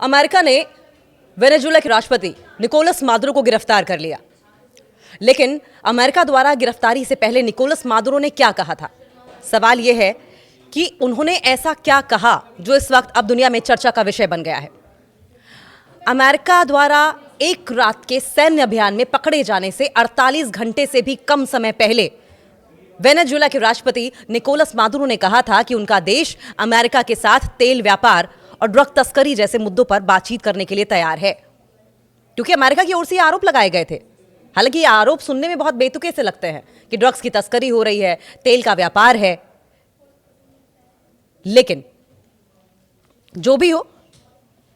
America ने Venezuela के राष्ट्रपति निकोलस मादुरो को गिरफ्तार कर लिया। लेकिन अमेरिका द्वारा गिरफ्तारी से पहले निकोलस मादुरो ने क्या कहा था? सवाल यह है कि उन्होंने ऐसा क्या कहा जो इस वक्त अब दुनिया में चर्चा का विषय बन गया है। अमेरिका द्वारा एक रात के सैन्य अभियान में पकड़े जाने से 48 घंटे से भी कम समय पहले वेनेजुएला के राष्ट्रपति निकोलस मादुरो ने कहा था कि उनका देश अमेरिका के साथ तेल व्यापार और ड्रग तस्करी जैसे मुद्दों पर बातचीत करने के लिए तैयार है, क्योंकि अमेरिका की ओर से आरोप लगाए गए थे। हालांकि ये आरोप सुनने में बहुत बेतुके से लगते हैं कि ड्रग्स की तस्करी हो रही है, तेल का व्यापार है, लेकिन जो भी हो,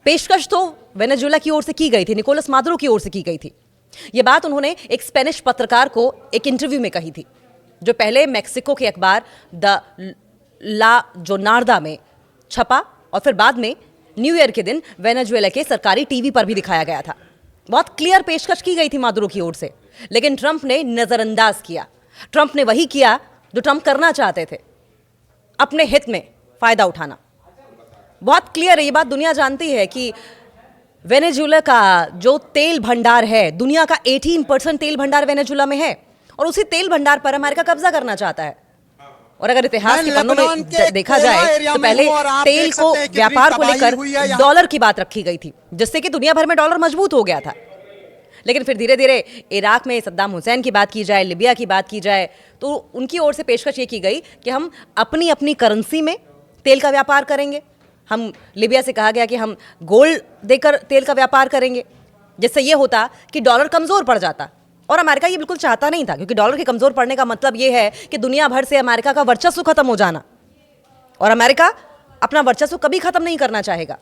पेशकश तो वेनेजुएला की ओर से की गई थी, निकोलस मादुरो की ओर से की गई थी। यह बात उन्होंने एक स्पेनिश पत्रकार को एक इंटरव्यू में कही थी, जो पहले मेक्सिको के अखबार द ला जोनार्दा में छपा और फिर बाद में न्यू ईयर के दिन वेनेजुएला के सरकारी टीवी पर भी दिखाया गया था। बहुत क्लियर पेशकश की गई थी मादुरो की ओर से, लेकिन ट्रंप ने नजरअंदाज किया। ट्रंप ने वही किया जो ट्रंप करना चाहते थे, अपने हित में फायदा उठाना। बहुत क्लियर है, ये बात दुनिया जानती है कि वेनेजुएला का जो तेल भंडार है, दुनिया का 18% तेल भंडार वेनेजुएला में है, और उसी तेल भंडार पर अमेरिका कब्जा करना चाहता है। और अगर इतिहास के पन्नों में देखा जाए तो पहले तेल को व्यापार को लेकर डॉलर की बात रखी गई थी, जिससे कि दुनिया भर में डॉलर मजबूत हो गया था। लेकिन फिर धीरे धीरे इराक में सद्दाम हुसैन की बात की जाए, लिबिया की बात की जाए, तो उनकी ओर से पेशकश ये की गई कि हम अपनी अपनी करेंसी में तेल का व्यापार करेंगे। हम लिबिया से कहा गया कि हम गोल्ड देकर तेल का व्यापार करेंगे, जिससे ये होता कि डॉलर कमजोर पड़ जाता। और अमेरिका ये बिल्कुल चाहता नहीं था, क्योंकि डॉलर के कमजोर पड़ने का मतलब ये है कि दुनिया भर से अमेरिका का वर्चस्व खत्म हो जाना, और अमेरिका अपना वर्चस्व कभी खत्म नहीं करना चाहेगा।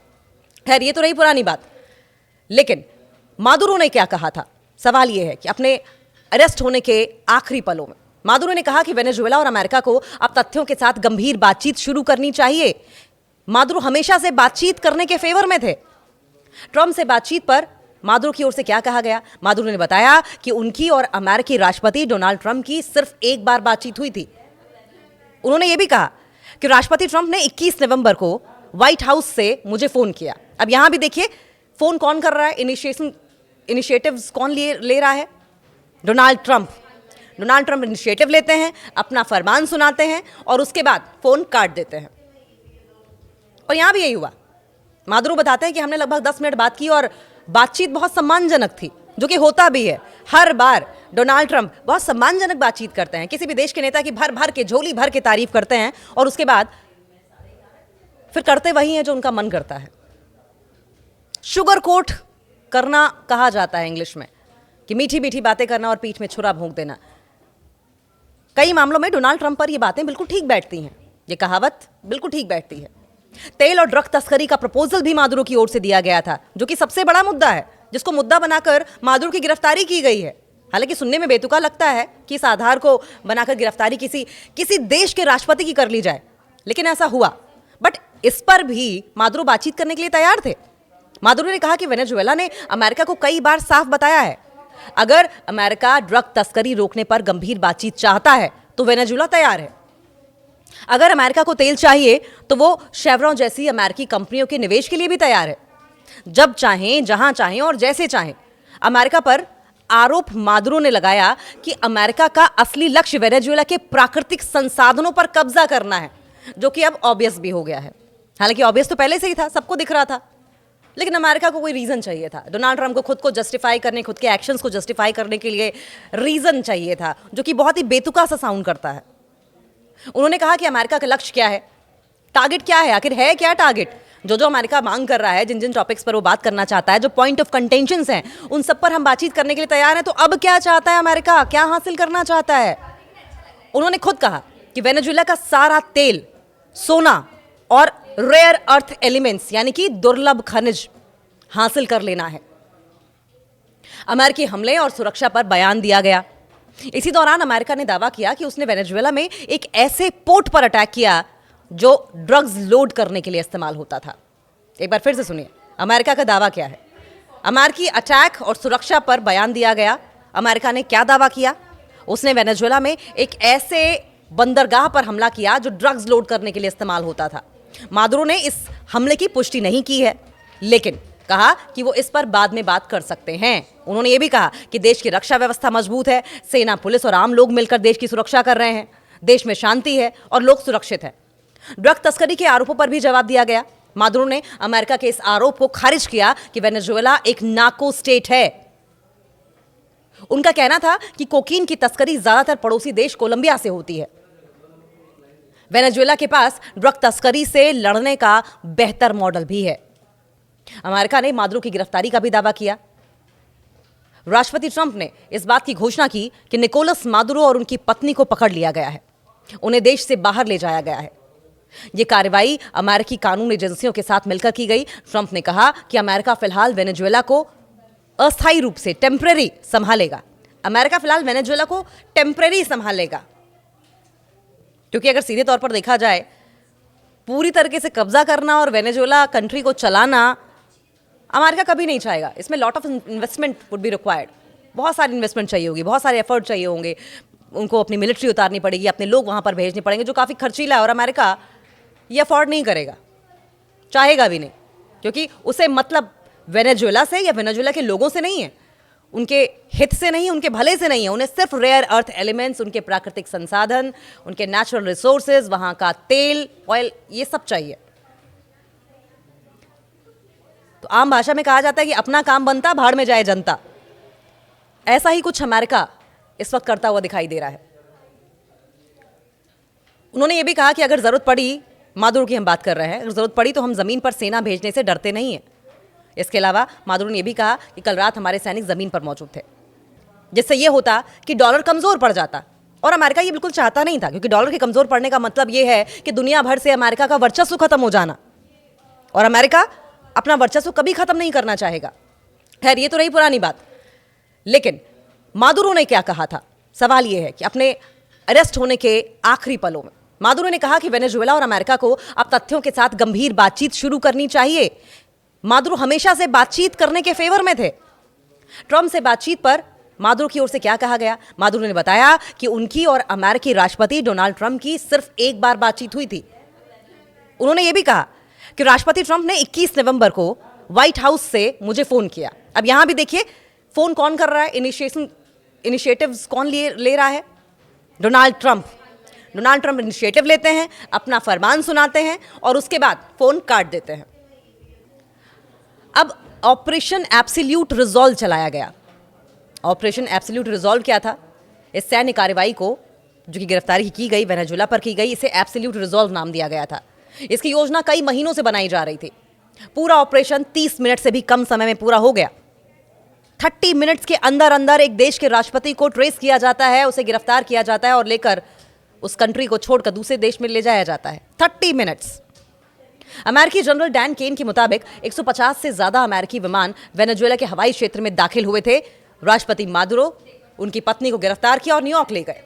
खैर, ये तो रही पुरानी बात। लेकिन मादुरो ने क्या कहा था? सवाल यह है कि अपने अरेस्ट होने के आखिरी पलों में मादुरो ने कहा कि वेनेजुएला और अमेरिका को अब तथ्यों के साथ गंभीर बातचीत शुरू करनी चाहिए। मादुरो हमेशा से बातचीत करने के फेवर में थे। ट्रंप से बातचीत पर मादुरो की ओर से क्या कहा गया? मादुरो ने बताया कि उनकी और अमेरिकी राष्ट्रपति डोनाल्ड ट्रंप की सिर्फ एक बार बातचीत हुई थी। उन्होंने यह भी कहा कि राष्ट्रपति ट्रंप ने 21 नवंबर को व्हाइट हाउस से मुझे फोन किया। अब यहां भी देखिए, फोन कौन कर रहा है, इनिशिएटिव्स कौन ले रहा है? Donald Trump. Donald Trump initiative लेते हैं, अपना फरमान सुनाते हैं और उसके बाद फोन काट देते हैं। और यहां भी यही हुआ। मादुरो बताते हैं कि हमने लगभग 10 मिनट बात की और बातचीत बहुत सम्मानजनक थी, जो कि होता भी है। हर बार डोनाल्ड ट्रंप बहुत सम्मानजनक बातचीत करते हैं, किसी भी देश के नेता की भर भर के, झोली भर के तारीफ करते हैं और उसके बाद फिर करते वही हैं जो उनका मन करता है। शुगर कोट करना कहा जाता है इंग्लिश में, कि मीठी मीठी बातें करना और पीठ में छुरा भोंक देना। कई मामलों में डोनाल्ड ट्रंप पर ये बातें बिल्कुल ठीक बैठती हैं, ये कहावत बिल्कुल ठीक बैठती है। तेल और ड्रग तस्करी का प्रपोजल भी मादुरो की ओर से दिया गया था, जो कि सबसे बड़ा मुद्दा है, जिसको मुद्दा बनाकर मादुरो की गिरफ्तारी की गई है। हालांकि सुनने में बेतुका लगता है कि इस आधार को बनाकर गिरफ्तारी किसी देश के राष्ट्रपति की कर ली जाए, लेकिन ऐसा हुआ। बट इस पर भी मादुरो बातचीत करने के लिए तैयार थे। मादुरो ने कहा कि वेनेजुएला ने अमेरिका को कई बार साफ बताया है, अगर अमेरिका ड्रग तस्करी रोकने पर गंभीर बातचीत चाहता है तो वेनेजुएला तैयार है। अगर अमेरिका को तेल चाहिए तो वो शेवरॉन जैसी अमेरिकी कंपनियों के निवेश के लिए भी तैयार है, जब चाहें, जहां चाहें और जैसे चाहें। अमेरिका पर आरोप मादुरो ने लगाया कि अमेरिका का असली लक्ष्य वेनेजुएला के प्राकृतिक संसाधनों पर कब्जा करना है, जो कि अब ऑब्वियस भी हो गया है। हालांकि ऑब्वियस तो पहले से ही था, सबको दिख रहा था, लेकिन अमेरिका को कोई रीजन चाहिए था। डोनाल्ड ट्रंप को खुद को जस्टिफाई करने, खुद के एक्शंस को जस्टिफाई करने के लिए रीजन चाहिए था, जो कि बहुत ही बेतुका सा साउंड करता है। उन्होंने कहा कि अमेरिका का लक्ष्य क्या है, टारगेट क्या है, आखिर है क्या टारगेट? जो अमेरिका मांग कर रहा है, जिन जिन टॉपिक्स पर वो बात करना चाहता है, जो पॉइंट ऑफ कंटेंशंस हैं, उन सब पर हम बातचीत करने के लिए तैयार हैं। तो अब क्या चाहता है अमेरिका, क्या हासिल करना चाहता है? उन्होंने खुद कहा कि वेनेजुएला का सारा तेल, सोना और रेयर अर्थ एलिमेंट्स यानी कि दुर्लभ खनिज हासिल कर लेना है। अमेरिकी हमले और सुरक्षा पर बयान दिया गया। इसी दौरान अमेरिका ने दावा किया कि उसने वेनेजुएला में एक ऐसे पोर्ट पर अटैक किया जो ड्रग्स लोड करने के लिए इस्तेमाल होता था। एक बार फिर से सुनिए, अमेरिका का दावा क्या है। अमेरिकी अटैक और सुरक्षा पर बयान दिया गया। अमेरिका ने क्या दावा किया? उसने वेनेजुएला में एक ऐसे बंदरगाह पर हमला किया जो ड्रग्स लोड करने के लिए इस्तेमाल होता था। मादुरो ने इस हमले की पुष्टि नहीं की है, लेकिन कहा कि वो इस पर बाद में बात कर सकते हैं। उन्होंने ये भी कहा कि देश की रक्षा व्यवस्था मजबूत है, सेना, पुलिस और आम लोग मिलकर देश की सुरक्षा कर रहे हैं, देश में शांति है और लोग सुरक्षित हैं। ड्रग तस्करी के आरोपों पर भी जवाब दिया गया। मादुरो ने अमेरिका के इस आरोप को खारिज किया कि वेनेजुएला एक नार्को स्टेट है। उनका कहना था कि कोकीन की तस्करी ज्यादातर पड़ोसी देश कोलंबिया से होती है। वेनेजुएला के पास ड्रग तस्करी से लड़ने का बेहतर मॉडल भी है। अमेरिका ने मादुरो की गिरफ्तारी का भी दावा किया। राष्ट्रपति ट्रंप ने इस बात की घोषणा की कि निकोलस मादुरो और उनकी पत्नी को पकड़ लिया गया है, उन्हें देश से बाहर ले जाया गया है। यह कार्रवाई अमेरिकी कानून एजेंसियों के साथ मिलकर की गई। ट्रंप ने कहा कि अमेरिका फिलहाल वेनेजुएला को अस्थायी रूप से टेम्परेरी संभालेगा। अमेरिका फिलहाल वेनेजुएला को टेम्परेरी संभालेगा, क्योंकि अगर सीधे तौर पर देखा जाए, पूरी तरीके से कब्जा करना और वेनेजुएला कंट्री को चलाना अमेरिका कभी नहीं चाहेगा। इसमें lot of investment would be required. बहुत सारी इन्वेस्टमेंट चाहिए होगी, बहुत सारे एफर्ट चाहिए होंगे। उनको अपनी मिलिट्री उतारनी पड़ेगी, अपने लोग वहाँ पर भेजने पड़ेंगे, जो काफ़ी खर्चीला है और अमेरिका ये अफोर्ड नहीं करेगा, चाहेगा भी नहीं, क्योंकि उसे मतलब वेनेजुएला से या वेनेजुएला के लोगों से नहीं है, उनके हित से नहीं, उनके भले से नहीं है। उन्हें सिर्फ रेयर अर्थ एलिमेंट्स, उनके प्राकृतिक संसाधन, उनके नेचुरल रिसोर्सेज, वहाँ का तेल, ऑयल, ये सब चाहिए। तो आम भाषा में कहा जाता है कि अपना काम बनता, भाड़ में जाए जनता। ऐसा ही कुछ अमेरिका इस वक्त करता हुआ दिखाई दे रहा है। उन्होंने ये भी कहा कि अगर जरूरत पड़ी, मादुरो की हम बात कर रहे हैं, अगर जरूरत पड़ी तो हम जमीन पर सेना भेजने से डरते नहीं हैं। इसके अलावा मादुरो ने यह भी कहा कि कल रात हमारे सैनिक जमीन पर मौजूद थे, जिससे यह होता कि डॉलर कमजोर पड़ जाता। और अमेरिका ये बिल्कुल चाहता नहीं था, क्योंकि डॉलर के कमजोर पड़ने का मतलब यह है कि दुनिया भर से अमेरिका का वर्चस्व खत्म हो जाना, और अमेरिका अपना वर्चस्व कभी खत्म नहीं करना चाहेगा। खैर, ये तो रही पुरानी बात। लेकिन मादुरो ने क्या कहा था, सवाल यह है कि अपने अरेस्ट होने के आखिरी पलों में मादुरो ने कहा कि वेनेजुएला और अमेरिका को अब तथ्यों के साथ गंभीर बातचीत शुरू करनी चाहिए। मादुरो हमेशा से बातचीत करने के फेवर में थे। ट्रंप से बातचीत पर मादुरो की ओर से क्या कहा गया? मादुरो ने बताया कि उनकी और अमेरिकी राष्ट्रपति डोनाल्ड ट्रंप की सिर्फ एक बार बातचीत हुई थी। उन्होंने यह भी कहा कि राष्ट्रपति ट्रंप ने 21 नवंबर को व्हाइट हाउस से मुझे फोन किया। अब यहां भी देखिए, फोन कौन कर रहा है, इनिशिएटिव्स कौन ले रहा है? Donald Trump. Donald Trump initiative लेते हैं, अपना फरमान सुनाते हैं और उसके बाद फोन काट देते हैं। अब ऑपरेशन एब्सोल्यूट रिजॉल्व चलाया गया। ऑपरेशन एब्सोल्यूट रिजॉल्व क्या था? इस सैन्य कार्रवाई को, जो कि गिरफ्तारी की गई, वेनेजुएला पर की गई, इसे एब्सोल्यूट रिजॉल्व नाम दिया गया था। इसकी योजना कई महीनों से बनाई जा रही थी। पूरा ऑपरेशन 30 मिनट से भी कम समय में पूरा हो गया। 30 मिनट्स के अंदर अंदर एक देश के राष्ट्रपति को ट्रेस किया जाता है, उसे गिरफ्तार किया जाता है और लेकर उस कंट्री को छोड़कर दूसरे देश में ले जाया जाता है। 30 मिनट्स। अमेरिकी जनरल डैन केन के मुताबिक 150 से ज्यादा अमेरिकी विमान वेनेजुएला के हवाई क्षेत्र में दाखिल हुए थे। राष्ट्रपति मादुरो उनकी पत्नी को गिरफ्तार किया और न्यूयॉर्क ले गए।